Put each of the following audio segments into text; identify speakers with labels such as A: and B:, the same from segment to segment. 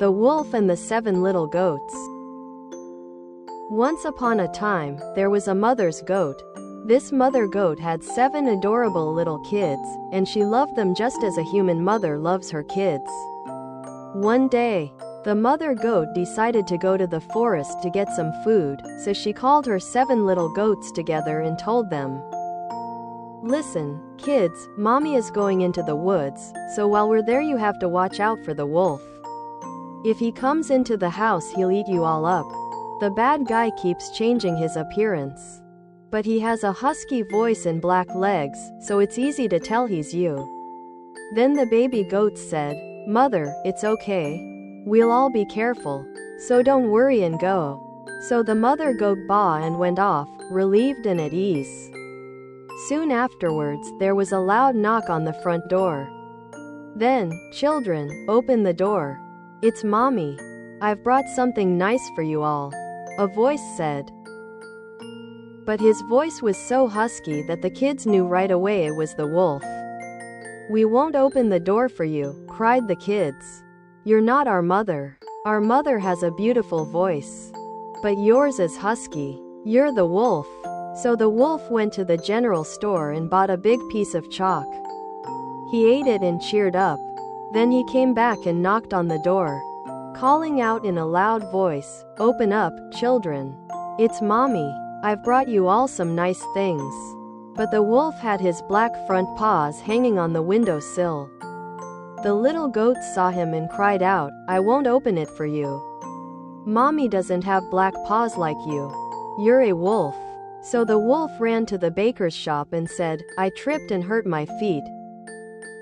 A: The Wolf and the Seven Little Goats. Once upon a time, there was a mother's goat. This mother goat had 7 adorable little kids, and she loved them just as a human mother loves her kids. One day, the mother goat decided to go to the forest to get some food, so she called her 7 little goats together and told them, "Listen, kids, mommy is going into the woods, so while we're there you have to watch out for the wolf. If he comes into the house he'll eat you all up. The bad guy keeps changing his appearance. But he has a husky voice and black legs, so it's easy to tell he's you." Then the baby goats said, "Mother, it's okay. We'll all be careful. So don't worry and go." So the mother goat baa and went off, relieved and at ease. Soon afterwards, there was a loud knock on the front door. "Then, children, open the door. It's mommy. I've brought something nice for you all," a voice said. But his voice was so husky that the kids knew right away it was the wolf. "We won't open the door for you," cried the kids. "You're not our mother. Our mother has a beautiful voice. But yours is husky. You're the wolf." So the wolf went to the general store and bought a big piece of chalk. He ate it and cheered up. Then he came back and knocked on the door, calling out in a loud voice, "Open up, children. It's mommy. I've brought you all some nice things." But the wolf had his black front paws hanging on the windowsill. The little goats saw him and cried out, "I won't open it for you. Mommy doesn't have black paws like you. You're a wolf." So the wolf ran to the baker's shop and said, "I tripped and hurt my feet.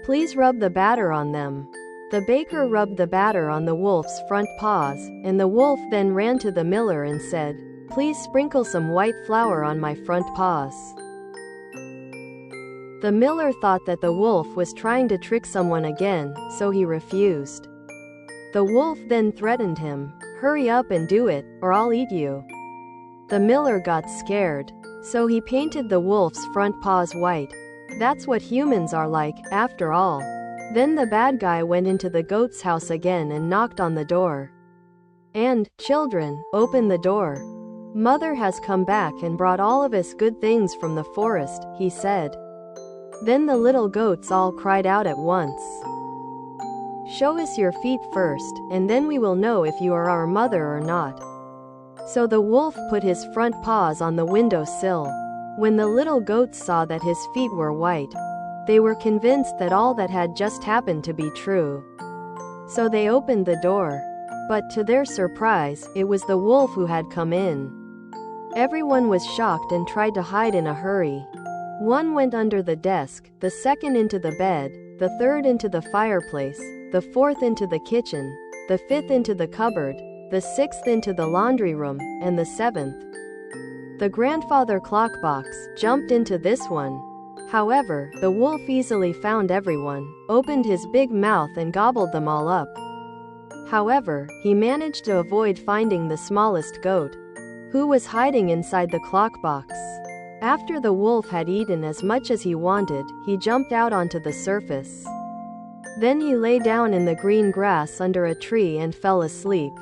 A: Please rub the batter on them." The baker rubbed the batter on the wolf's front paws, and the wolf then ran to the miller and said, "Please sprinkle some white flour on my front paws." The miller thought that the wolf was trying to trick someone again, so he refused. The wolf then threatened him, "Hurry up and do it, or I'll eat you." The miller got scared, so he painted the wolf's front paws white. That's what humans are like, after all. Then the bad guy went into the goat's house again and knocked on the door. "And, children, open the door. Mother has come back and brought all of us good things from the forest," he said. Then the little goats all cried out at once, "Show us your feet first, and then we will know if you are our mother or not." So the wolf put his front paws on the windowsill. When the little goats saw that his feet were white, they were convinced that all that had just happened to be true. So they opened the door. But to their surprise, it was the wolf who had come in. Everyone was shocked and tried to hide in a hurry. One went under the desk, the second into the bed, the third into the fireplace, the fourth into the kitchen, the fifth into the cupboard, the sixth into the laundry room, and the seventh, the grandfather clock box, jumped into this one. However, the wolf easily found everyone, opened his big mouth and gobbled them all up. However, he managed to avoid finding the smallest goat, who was hiding inside the clock box. After the wolf had eaten as much as he wanted, he jumped out onto the surface. Then he lay down in the green grass under a tree and fell asleep.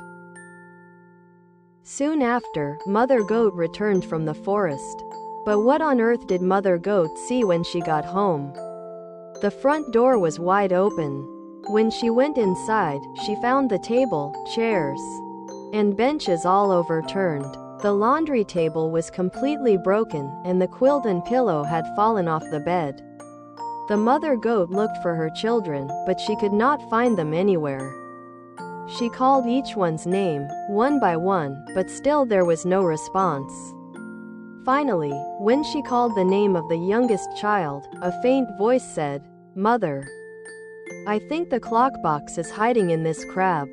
A: Soon after, Mother Goat returned from the forest. But what on earth did Mother Goat see when she got home? The front door was wide open. When she went inside, she found the table, chairs, and benches all overturned. The laundry table was completely broken, and the quilt and pillow had fallen off the bed. The mother goat looked for her children, but she could not find them anywhere. She called each one's name, one by one, but still there was no response. Finally, when she called the name of the youngest child, a faint voice said, "Mother." "I think the clock box is hiding in this crab."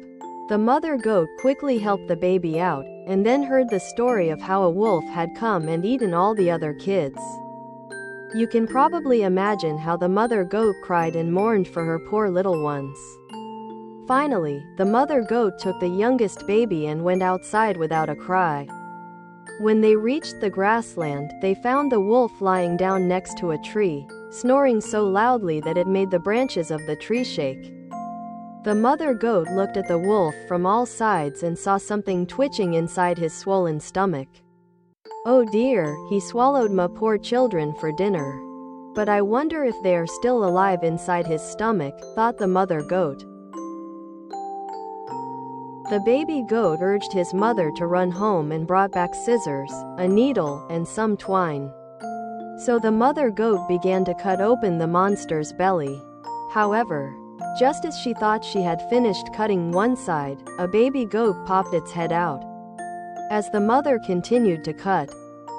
A: The mother goat quickly helped the baby out, and then heard the story of how a wolf had come and eaten all the other kids. You can probably imagine how the mother goat cried and mourned for her poor little ones. Finally, the mother goat took the youngest baby and went outside without a cry. When they reached the grassland, they found the wolf lying down next to a tree, snoring so loudly that it made the branches of the tree shake. The mother goat looked at the wolf from all sides and saw something twitching inside his swollen stomach. Oh dear, he swallowed my poor children for dinner. But I wonder if they are still alive inside his stomach, thought the mother goat. The baby goat urged his mother to run home and brought back scissors, a needle, and some twine. So the mother goat began to cut open the monster's belly. However, just as she thought she had finished cutting one side, a baby goat popped its head out. As the mother continued to cut,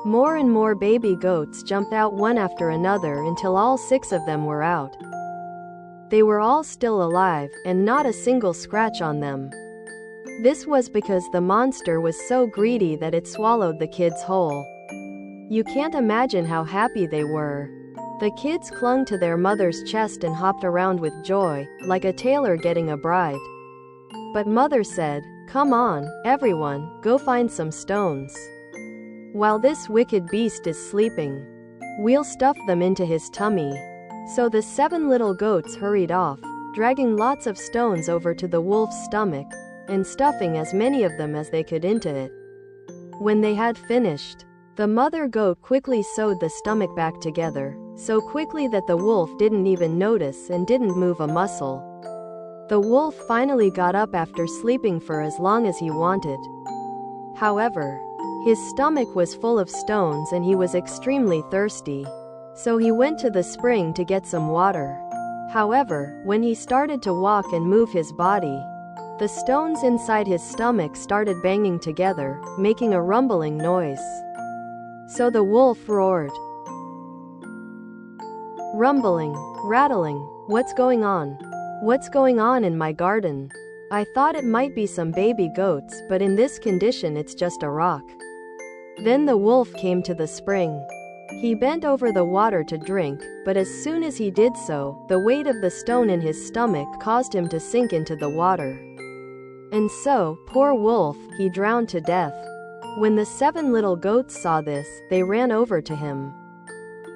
A: more and more baby goats jumped out one after another until all 6 of them were out. They were all still alive, and not a single scratch on them. This was because the monster was so greedy that it swallowed the kids whole. You can't imagine how happy they were. The kids clung to their mother's chest and hopped around with joy, like a tailor getting a bride. But mother said, "Come on, everyone, go find some stones. While this wicked beast is sleeping, we'll stuff them into his tummy." So the 7 little goats hurried off, dragging lots of stones over to the wolf's stomach, and stuffing as many of them as they could into it. When they had finished, the mother goat quickly sewed the stomach back together, so quickly that the wolf didn't even notice and didn't move a muscle. The wolf finally got up after sleeping for as long as he wanted. However, his stomach was full of stones and he was extremely thirsty. So he went to the spring to get some water. However, when he started to walk and move his body, the stones inside his stomach started banging together, making a rumbling noise. So the wolf roared. Rumbling, rattling, what's going on? What's going on in my garden? I thought it might be some baby goats, but in this condition it's just a rock. Then the wolf came to the spring. He bent over the water to drink, but as soon as he did so, the weight of the stone in his stomach caused him to sink into the water. And so, poor wolf, he drowned to death. When the 7 little goats saw this, they ran over to him.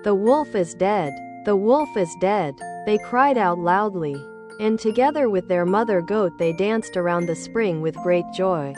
A: "The wolf is dead! The wolf is dead!" they cried out loudly. And together with their mother goat they danced around the spring with great joy.